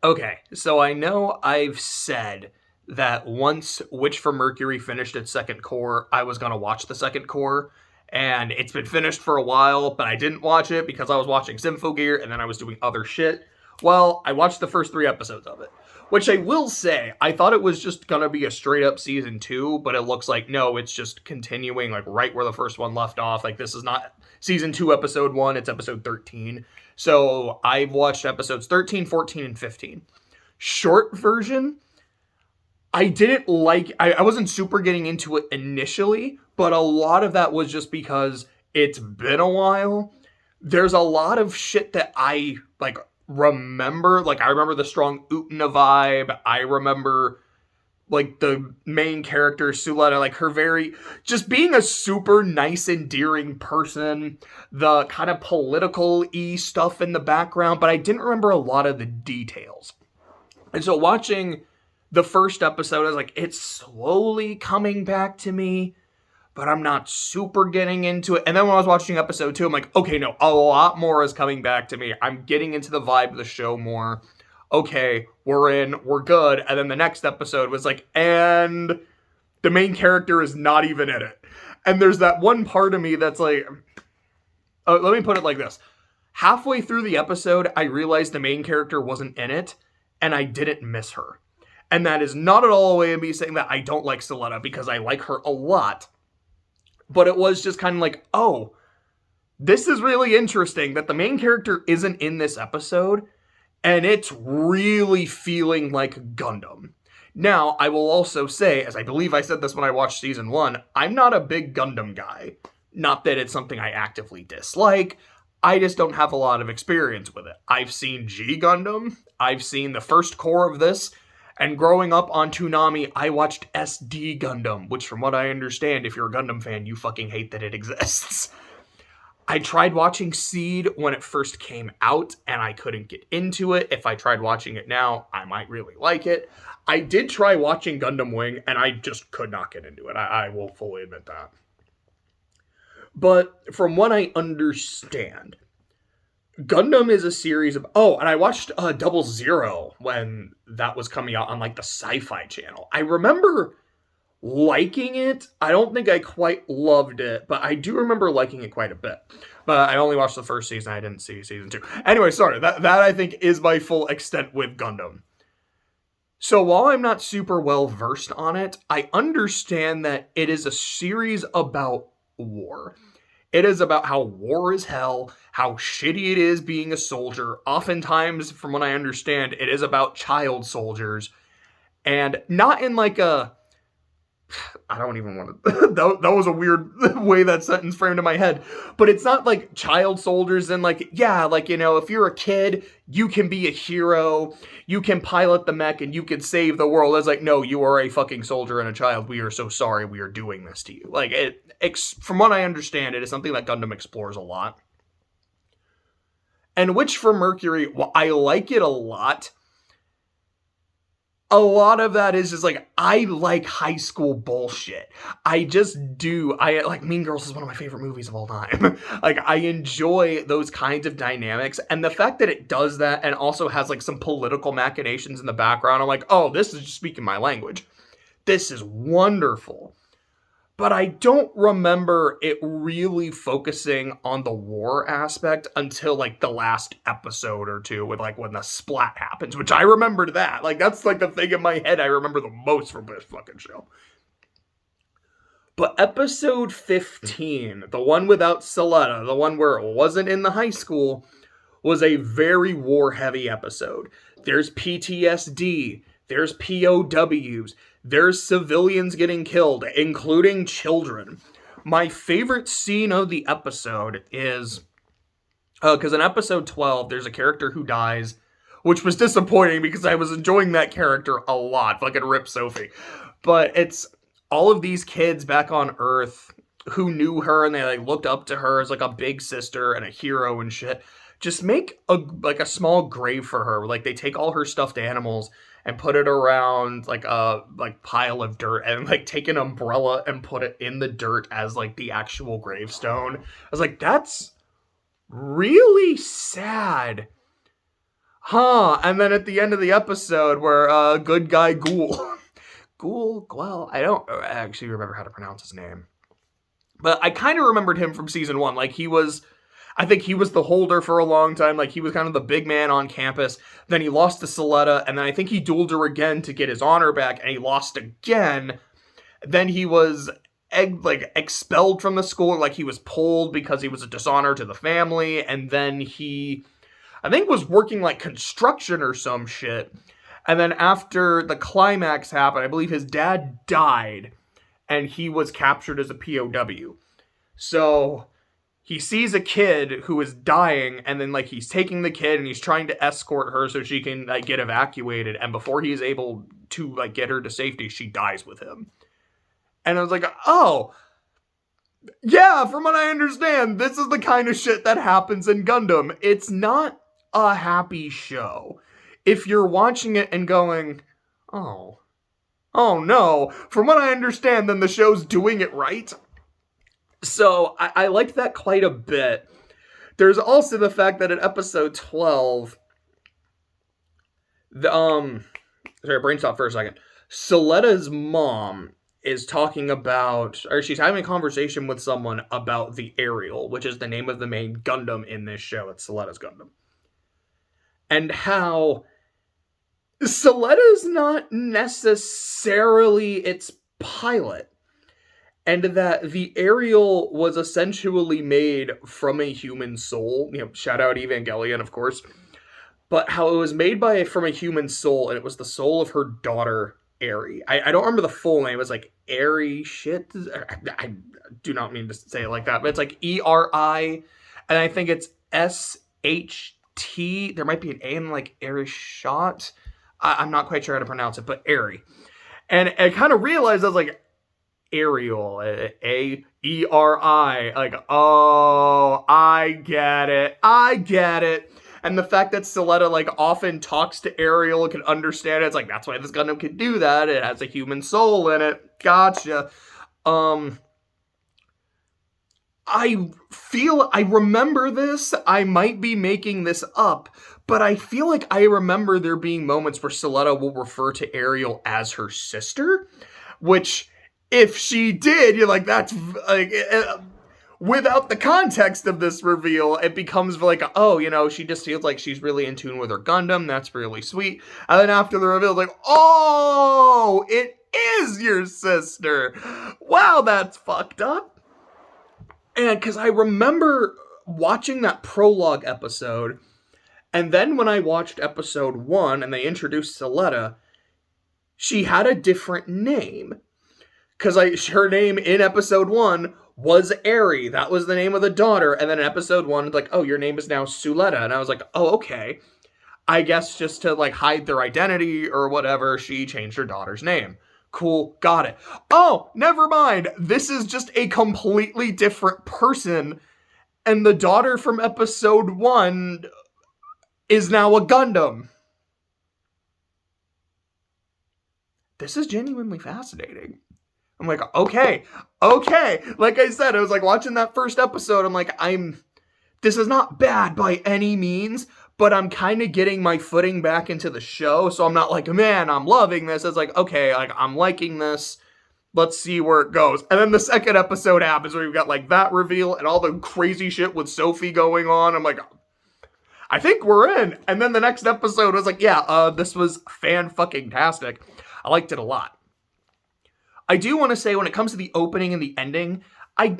Okay, so I know I've said that once Witch from Mercury finished its second core, I was going to watch the second core. And it's been finished for a while, but I didn't watch it because I was watching Symphogear and then I was doing other shit. Well, I watched the first 3 episodes of it, which I will say, I thought it was just going to be a straight up season 2, but it looks like no, it's just continuing like right where the first one left off. Like this is not season 2, episode 1, it's episode 13. So I've watched episodes 13, 14, and 15. Short version, I didn't like, I wasn't super getting into it initially, but a lot of that was just because it's been a while. There's a lot of shit that I like remember. Like I remember the strong Utna vibe. I remember like the main character Suletta, like her very just being a super nice, endearing person, the kind of political y stuff in the background, but I didn't remember a lot of the details. And so watching the first episode, I was like, it's slowly coming back to me, but I'm not super getting into it. And then when I was watching episode 2, I'm like, okay, no, a lot more is coming back to me. I'm getting into the vibe of the show more. Okay, we're in, we're good. And then the next episode was like, and the main character is not even in it. And there's that one part of me that's like, oh, let me put it like this. Halfway through the episode, I realized the main character wasn't in it, and I didn't miss her. And that is not at all a way of me saying that I don't like Suletta, because I like her a lot. But it was just kind of like, oh, this is really interesting that the main character isn't in this episode, and it's really feeling like Gundam. Now, I will also say, as I believe I said this when I watched season 1, I'm not a big Gundam guy. Not that it's something I actively dislike, I just don't have a lot of experience with it. I've seen G Gundam, I've seen the first core of this, and growing up on Toonami, I watched SD Gundam, which from what I understand, if you're a Gundam fan, you fucking hate that it exists. I tried watching Seed when it first came out, and I couldn't get into it. If I tried watching it now, I might really like it. I did try watching Gundam Wing, and I just could not get into it. I will fully admit that. But from what I understand, Gundam is a series of. Oh, and I watched Double Zero when that was coming out on like the Sci-Fi Channel. I remember liking it. I don't think I quite loved it, but I do remember liking it quite a bit. But I only watched the first season. I didn't see season 2. Anyway, sorry. That I think is my full extent with Gundam. So while I'm not super well versed on it, I understand that it is a series about war. It is about how war is hell, how shitty it is being a soldier. Oftentimes, from what I understand, it is about child soldiers. And not in like a I don't even want to. That was a weird way that sentence framed in my head. But it's not like child soldiers and like, yeah, like, if you're a kid, you can be a hero, you can pilot the mech, and you can save the world. It's like, no, you are a fucking soldier and a child. We are so sorry we are doing this to you. Like, from what I understand, it is something that Gundam explores a lot. And Witch from Mercury, well, I like it a lot. A lot of that is just like, I like high school bullshit. I just do. I like Mean Girls is one of my favorite movies of all time. Like, I enjoy those kinds of dynamics. And the fact that it does that and also has like some political machinations in the background, I'm like, oh, this is just speaking my language. This is wonderful. But I don't remember it really focusing on the war aspect until like the last episode or two with like when the splat happens, which I remembered that. Like that's like the thing in my head I remember the most from this fucking show. But episode 15, the one without Suletta, the one where it wasn't in the high school, was a very war heavy episode. There's PTSD, there's POWs, there's civilians getting killed, including children. My favorite scene of the episode is because in episode 12, there's a character who dies, which was disappointing because I was enjoying that character a lot. Fucking rip Sophie. But it's all of these kids back on Earth who knew her and they like looked up to her as like a big sister and a hero and shit. Just make a small grave for her. Like they take all her stuffed animals and put it around like a pile of dirt and like take an umbrella and put it in the dirt as like the actual gravestone. I was like, that's really sad. And then at the end of the episode where good guy Ghoul Ghoul, well, I don't actually remember how to pronounce his name. But I kind of remembered him from season 1. Like, I think he was the holder for a long time. Like, he was kind of the big man on campus. Then he lost to Soletta, and then I think he dueled her again to get his honor back, and he lost again. Then he was expelled from the school. Like, he was pulled because he was a dishonor to the family, and then he, I think, was working like construction or some shit. And then after the climax happened, I believe his dad died, and he was captured as a POW. So he sees a kid who is dying, and then he's taking the kid and he's trying to escort her so she can get evacuated. And before he's able to get her to safety, she dies with him. And I was like, oh, yeah, from what I understand, this is the kind of shit that happens in Gundam. It's not a happy show. If you're watching it and going, oh no, from what I understand, then the show's doing it right. So I liked that quite a bit. There's also the fact that in episode 12, sorry, brain stop for a second. Soletta's mom is talking about, or she's having a conversation with someone about the Ariel, which is the name of the main Gundam in this show. It's Soletta's Gundam. And how Soletta's not necessarily its pilot. And that the Ariel was essentially made from a human soul. Shout out Evangelion, of course. But how it was made from a human soul, and it was the soul of her daughter, Eri. I don't remember the full name. It was Eri shit. I do not mean to say it like that, but it's Eri, and I think it's SHT. There might be an A in Eri shot. I'm not quite sure how to pronounce it, but Eri. And I kind of realized, I was Ariel, Aeri, oh, I get it. And the fact that Soletta often talks to Ariel and can understand it, it's that's why this Gundam can do that. It has a human soul in it. Gotcha. I remember this. I might be making this up, but I feel I remember there being moments where Soletta will refer to Ariel as her sister, which, if she did, you're that's without the context of this reveal, it becomes oh, she just feels she's really in tune with her Gundam. That's really sweet. And then after the reveal, it's oh, it is your sister. Wow, that's fucked up. And because I remember watching that prologue episode, and then when I watched episode 1 and they introduced Soletta, she had a different name. Because her name in episode 1 was Eri. That was the name of the daughter. And then in episode 1, it's oh, your name is now Suletta. And I was oh, okay. I guess just to hide their identity or whatever, she changed her daughter's name. Cool, got it. Oh, never mind. This is just a completely different person. And the daughter from episode 1 is now a Gundam. This is genuinely fascinating. I'm okay. Like I said, I was watching that first episode. I'm this is not bad by any means, but I'm kind of getting my footing back into the show. So I'm not man, I'm loving this. It's okay, I'm liking this. Let's see where it goes. And then the second episode happens where you've got that reveal and all the crazy shit with Sophie going on. I'm I think we're in. And then the next episode was yeah, this was fan-fucking-tastic. I liked it a lot. I do want to say, when it comes to the opening and the ending, I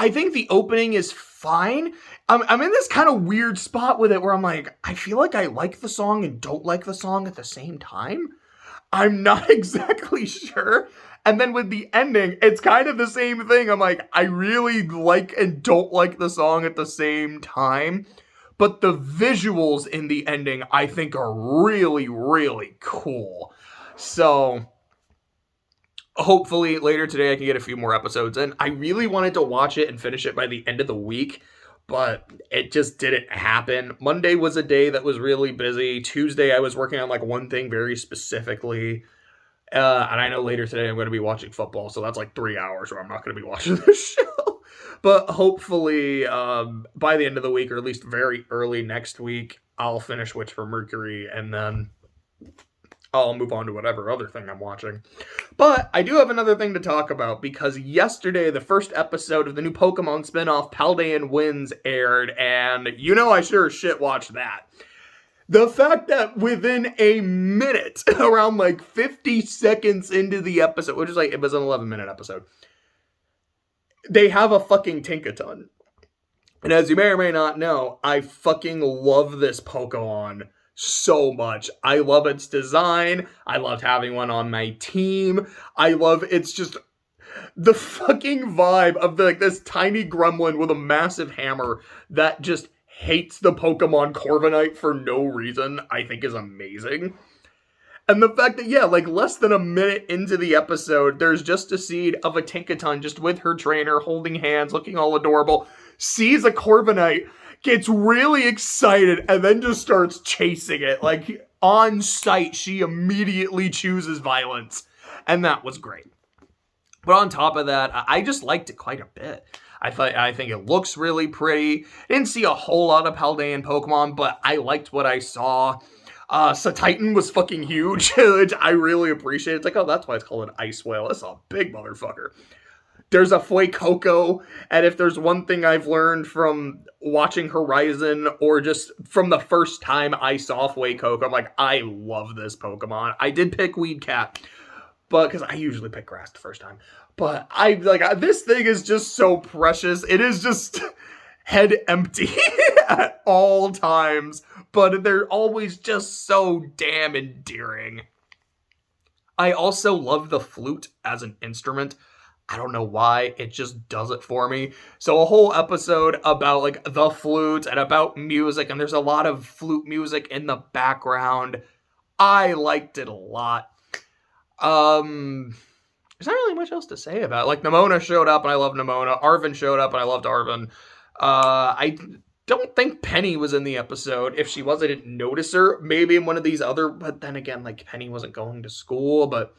think the opening is fine. I'm in this kind of weird spot with it where I'm I feel I like the song and don't like the song at the same time. I'm not exactly sure. And then with the ending, it's kind of the same thing. I'm I really like and don't like the song at the same time. But the visuals in the ending, I think, are really, really cool. So hopefully later today I can get a few more episodes in. I really wanted to watch it and finish it by the end of the week, but it just didn't happen. Monday was a day that was really busy. Tuesday I was working on one thing very specifically. And I know later today I'm going to be watching football, so that's 3 hours where I'm not going to be watching this show. But hopefully, by the end of the week, or at least very early next week, I'll finish Witch for Mercury, and then I'll move on to whatever other thing I'm watching. But I do have another thing to talk about, because yesterday, the first episode of the new Pokemon spinoff, Paldean Wins, aired, and you know I sure as shit watched that. The fact that within a minute, around like 50 seconds into the episode, which is like, it was an 11-minute episode, they have a fucking Tinkaton. And as you may or may not know, I fucking love this Pokemon so much. I love its design. I loved having one on my team. It's just the fucking vibe of this tiny gremlin with a massive hammer that just hates the Pokemon Corviknight for no reason, I think is amazing. And the fact that, yeah, like less than a minute into the episode, there's just a scene of a Tinkaton just with her trainer, holding hands, looking all adorable, sees a Corviknight, gets really excited, and then just starts chasing it. Like, on sight, she immediately chooses violence. And that was great. But on top of that, I just liked it quite a bit. I think it looks really pretty. Didn't see a whole lot of Paldean Pokemon, but I liked what I saw. Titan was fucking huge, which I really appreciate. It's like, oh, that's why it's called an ice whale. That's a big motherfucker. There's a Fuecoco, and if there's one thing I've learned from watching Horizon, or just from the first time I saw Fuecoco, I'm like, I love this Pokemon. I did pick Weedcat, but because I usually pick grass the first time. But this thing is just so precious. It is just head empty at all times, but they're always just so damn endearing. I also love the flute as an instrument. I don't know why, it just does it for me. So a whole episode about like the flute and about music, and there's a lot of flute music in the background. I liked it a lot. There's not really much else to say about it. Like, Nimona showed up, and I love Nimona. Arven showed up, and I loved Arven. I don't think Penny was in the episode. If she was, I didn't notice her. Maybe in one of these other, but then again, like, Penny wasn't going to school, but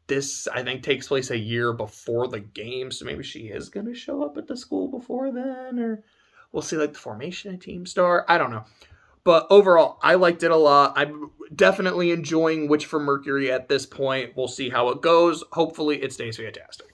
this, I think, takes place a year before the game, so maybe she is going to show up at the school before then, or we'll see, like, the formation of Team Star. I don't know. But overall, I liked it a lot. I'm definitely enjoying Witch for Mercury at this point. We'll see how it goes. Hopefully, it stays fantastic.